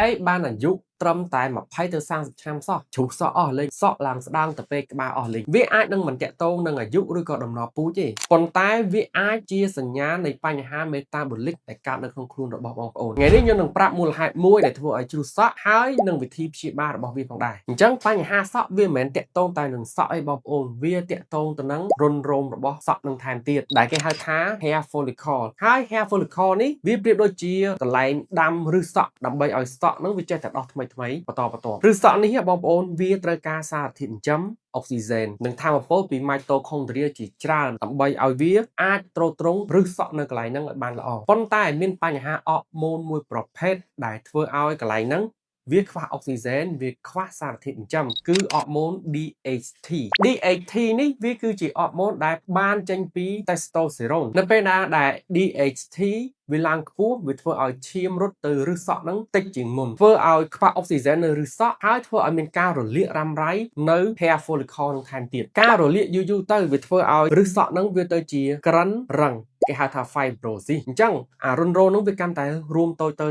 អីបានអាយុត្រឹមតែ20ទៅ30ឆ្នាំសោះជ្រុះសក់អស់លេងសក់ឡើងស្ដើងទៅពេលក្បាលអស់លេងវាអាចនឹងមិនតាក់ទងនឹងអាយុឬក៏ដំណពូជទេប៉ុន្តែវាអាចជាសញ្ញានៃបញ្ហាមេតាបូលិកដែលកើតនៅក្នុងខ្លួនរបស់បងប្អូនថ្ងៃនេះខ្ញុំនឹងប្រាប់មូលហេតុមួយដែលធ្វើឲ្យជ្រុះសក់ហើយនឹងវិធីព្យាបាលរបស់វាផងដែរអញ្ចឹងបញ្ហាសក់វាមិនមែនតាក់ទងតែនឹងសក់អីបងប្អូនវាតាក់ទងទៅនឹងរុនរោមរបស់សក់នឹងថែមទៀតដែលគេហៅថា hair follicle ហើយ hair follicle នេះវាប្រៀបដូចជាកន្លែងដាំឬសក់ដើម្បីឲ្យសក់នឹងវាចេះតែដោះថ្មីបន្តឬសក់នេះបងប្អូនវាត្រូវការសារធាតុចិញ្ចឹមអុកស៊ីហ្សែននិងថាមពលពីម៉ៃតូខុងដ្រីជាច្រើនដើម្បីឲ្យវាអាចទ្រទ្រង់ឬសក់នៅកន្លែងហ្នឹងឲ្យបានល្អប៉ុន្តែមានបញ្ហាអរម៉ូនមួយប្រភេទដែលធ្វើឲ្យកន្លែងហ្នឹងវាខ្វះអុកស៊ីហ្សែនវាខ្វះសារធាតុចិញ្ចឹមគឺអរម៉ូន DHT នេះវាគឺជាអរម៉ូនដែលបានចេញពី testosterone នៅពេលណាដែល DHT វាឡើងខ្ពស់វាធ្វើឲ្យឈាមរត់ទៅឫសសក់ហ្នឹងតិចជាងមុនធ្វើឲ្យខ្វះអុកស៊ីហ្សែននៅឫសសក់ហើយធ្វើឲ្យមានការរលាករ៉ាំរ៉ៃនៅ hair follicle នឹងថែមទៀតការរលាកយូរទៅវាធ្វើឲ្យឫសសក់ហ្នឹងវាទៅជាក្រិនរឹងគេហៅថា fibrosis អញ្ចឹងអារុនរោហ្នឹងវាកាន់តែរួមតូចទៅ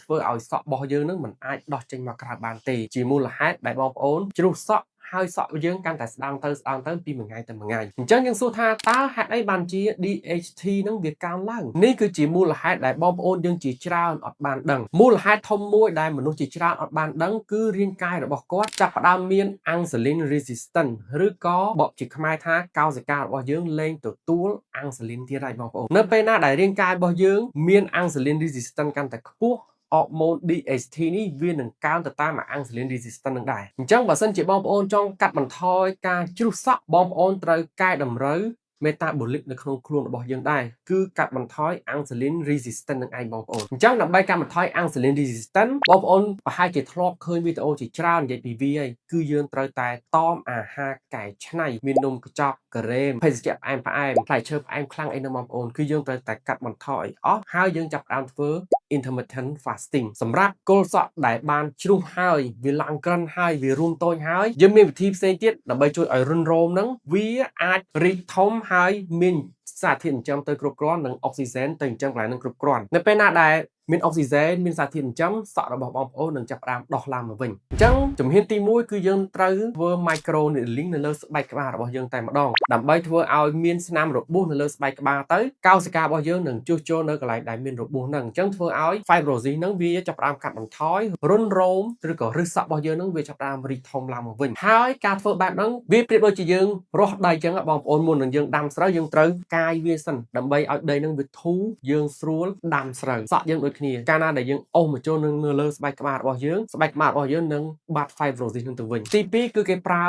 ធ្វើឲ្យសក់របស់យើងហ្នឹងមិនអាចដោះចេញមកក្រៅបានទេជាមូលហេតុដែលបងប្អូនជ្រុះសក់ហើយសក់យើងកាន់តែស្ដើងទៅពីមួយថ្ងៃទៅមួយថ្ងៃអញ្ចឹងយើងសួរថាតើហេតុអីបានជា DHT ហ្នឹងវាកើនឡើងនេះគឺជាមូលហេតុដែលបងប្អូនយើងជាច្រើនអត់បានដឹងមូលហេតុធំមួយដែលមនុស្សជាច្រើនអត់បានដឹងគឺរាងកាយរបស់គាត់ចាប់ផ្ដើមមាន insulin resistance ឬក៏បកជាខ្មែរថាកោសិការបស់យើងលែងទទួល insulin ទៀតហើយបងប្អូននៅពេលណាដែលរាងកាយរបស់យើងមាន insulin resistance កាន់តែខ្ពស់អរម៉ូន DHT នេះវានឹងកើនទៅតាម insulin resistance នឹងដែរអញ្ចឹងបើសិនជាបងប្អូនចង់កាត់បន្ថយការជ្រុះសក់បងប្អូនត្រូវកែតម្រូវmetabolic នៅក្នុងខ្លួនរបស់យើងដែរគឺកាត់បន្ថយ insulin resistance នឹងឯងបងប្អូនអញ្ចឹងដើម្បីកាត់បន្ថយ insulin resistance បងប្អូនប្រហែលជាធ្លាប់ឃើញវីដេអូជាច្រើននិយាយពីវាហើយគឺយើងត្រូវតែតមអាហារកែច្នៃមាននំកញ្ចប់ការ៉េមភេសជ្ជៈផ្អែមផ្លែឈើផ្អែមខ្លាំងអីនោះបងប្អូនគឺយើងត្រូវតែកាត់បន្ថយអស់ហើយយើងចាប់ផ្ដើមធ្វើ intermittent fasting សម្រាប់គល់សក់ដែលបានជ្រុះហើយវាឡើងក្រិនហើយវារួមតូចហើយយើងមានវិធីផ្សេងទៀតដើម្បីជួយឲ្យរុនរោមហ្នឹងវាអាចរីកធំហើយមានសារធាតុចិញ្ចឹមទៅគ្រប់គ្រាន់និងអុកស៊ីហ្សែនទៅចិញ្ចឹមកន្លែងហ្នឹងគ្រប់គ្រាន់នៅពេលណាដែលមានអុកស៊ីហ្សែនមានសារធាតុចិញ្ចឹមសក់របស់បងប្អូននឹងចាប់ផ្ដើមដោះឡើងមកវិញអញ្ចឹងជំហានទី1គឺយើងត្រូវធ្វើ micro needling នៅលើស្បែកក្បាលរបស់យើងតែម្ដងដើម្បីធ្វើឲ្យមានស្នាមរបួសនៅលើស្បែកក្បាលទៅកោសិការបស់យើងនឹងជួសជុលនៅកន្លែងដែលមានរបួសហ្នឹងអញ្ចឹងធ្វើឲ្យ fibrosis ហ្នឹងវាចាប់ផ្ដើមកាត់បន្ថយរុនរោមឬក៏ឫសសក់របស់យើងហ្នឹងវាចាប់ផ្ដើមរីកធំឡើងមកវិញហើយការធ្វើបែបហ្នឹងវាប្រៀបដូចជាយើងរាស់ដីអញ្ចឹងបងប្អូនមុននឹងយើងដាំស្រូវយើងត្រូវកាយវាសិនដើម្បីឲ្យដីហ្នឹងវាធូរយើងស្រួលដាំស្រូវសក់យើងដូចគ្នាកាលណាដែលយើងអូសមកចូលនៅលើស្បែកក្បាលរបស់យើងស្បែកក្បាលរបស់យើងនឹងបាត់ fibrosis នឹងទៅវិញទី2គឺគេប្រើ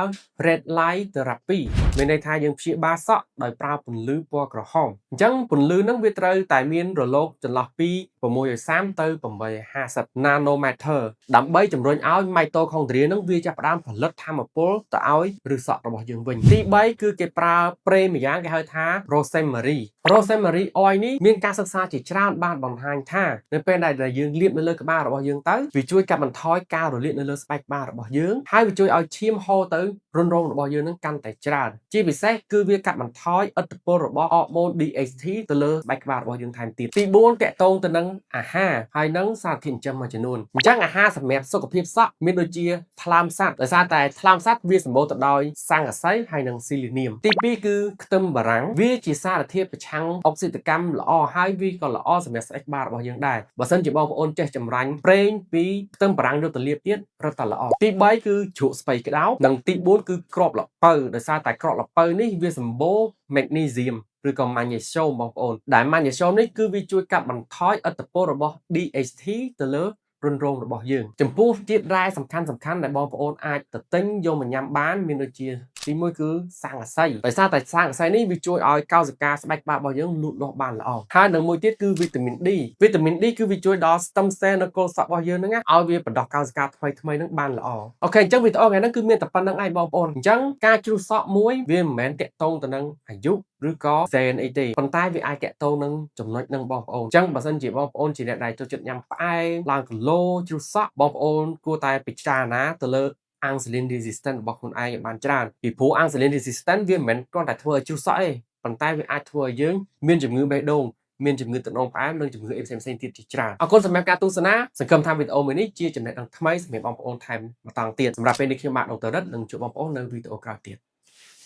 red light therapy មានន័យថាយើងព្យាបាលសក់ដោយប្រើពន្លឺពណ៌ក្រហមអញ្ចឹងពន្លឺហ្នឹងវាត្រូវតែមានរលកចន្លោះពី630ទៅ850 nanometer ដើម្បីជំរុញឲ្យម៉ៃតូខុងដ្រីហ្នឹងវាចាប់ផ្ដើមផលិតថាមពលទៅឲ្យឫសសក់របស់យើងវិញទី3គឺគេប្រើប្រេម្យ៉ាងគេហៅថា rosemary oil នេះមានការសិក្សាជាច្រើនបានបង្ហាញថានៅពេលដែលយើងលាបនៅលើក្បាលរបស់យើងទៅវាជួយកាត់បន្ថយការរលាកនៅលើស្បែកក្បាលរបស់យើងហើយវាជួយឲ្យឈាមហូរទៅរុនរោមរបស់យើងនឹងកាន់តែច្រើនជាពិសេសគឺវាកាត់បន្ថយឥទ្ធិពលរបស់អរម៉ូន DHT ទៅលើស្បែកក្បាលរបស់យើងថែមទៀតទី4តកតងទៅនឹងអាហារហើយនឹងសារធាតុចិញ្ចឹមមួយចំនួនអញ្ចឹងអាហារសម្រាប់សុខភាពសក់មានដូចជាថ្លើមសត្វដោយសារតែថ្លើមសត្វវាសម្បូរទៅដោយស័ង្កសីហើយនិងស៊ីលីនីមទី2គឺខ្ទឹមបារាំងវាជាសារធាតុប្រឆាំងអុកស៊ីតកម្មល្អហើយវាក៏ល្អសម្រាប់ស្បែកក្បាលរបស់យើងដែរបើសិនជាបងប្អូនចេះចម្រាញ់ប្រេងពីខ្ទឹមបារាំងយកទៅលាបទៀតរឹតតែល្អទី3គឺជ្រក់ស្ពៃក្តោបនិងទី4គឺគ្រាប់ល្ពៅដោយសារតែគ្រាប់ល្ពៅនេះវាសម្បូរ magnesium ឬក៏ magnesium បងប្អូនដែល magnesium នេះគឺវាជួយកាត់បន្ថយឥទ្ធិពលរបស់ DHT ទៅលើរុនរោមរបស់យើងចំពោះជាតិរ៉ែសំខាន់ដែលបងប្អូនអាចទៅទិញយកមកញ៉ាំបានមានដូចជាទី1គឺស័ង្កសីដោយសារតែស័ង្កសីនេះវាជួយឲ្យកោសិកាស្បែកក្បាលរបស់យើងលូតលាស់បានល្អហើយនិងមួយទៀតគឺវីតាមីន D គឺវាជួយដល់ stem cell នៅគល់សក់របស់យើងហ្នឹងឲ្យវាបណ្ដោះកោសិកាថ្មីហ្នឹងបានល្អអូខេអញ្ចឹងវីដេអូថ្ងៃហ្នឹងគឺមានតែប៉ុណ្្នឹងឯងបងប្អូនអញ្ចឹងការជ្រុះសក់មួយវាមិនមែនតាក់ទងទៅនឹងអាយុឬក៏ហ្សែនអីទេប៉ុន្តែវាអាចតាក់ទងនឹងចំណុចហ្នឹងបងប្អូនអញ្ចឹងបើសិនជាបងប្អូនជាអ្នកដែលចូលចិត្តញ៉ាំផ្អែមឡើងគីឡូជ្រុះសក់បងប្អូនគួរតែពិចារណាទៅលើinsulin resistance របស់ខ្លួនឯងឲ្យបានច្រើនពីព្រោះ insulin resistance វាមិនមែនគ្រាន់តែធ្វើឲ្យជ្រុះសក់ទេប៉ុន្តែវាអាចធ្វើឲ្យយើងមានជំងឺបេះដូង មានជំងឺទឹកនោមផ្អែមនិងជំងឺអីផ្សេងៗទៀតជាច្រើនអរគុណសម្រាប់ការទស្សនាសង្ឃឹមថាវីដេអូមួយនេះជាចំណេះដឹងថ្មីសម្រាប់បងប្អូនថែមបន្តទៀតសម្រាប់ពេលនេះខ្ញុំបាទដុកទ័ររិទ្ធនឹងជួបបងប្អូននៅវីដេអូក្រោយទៀត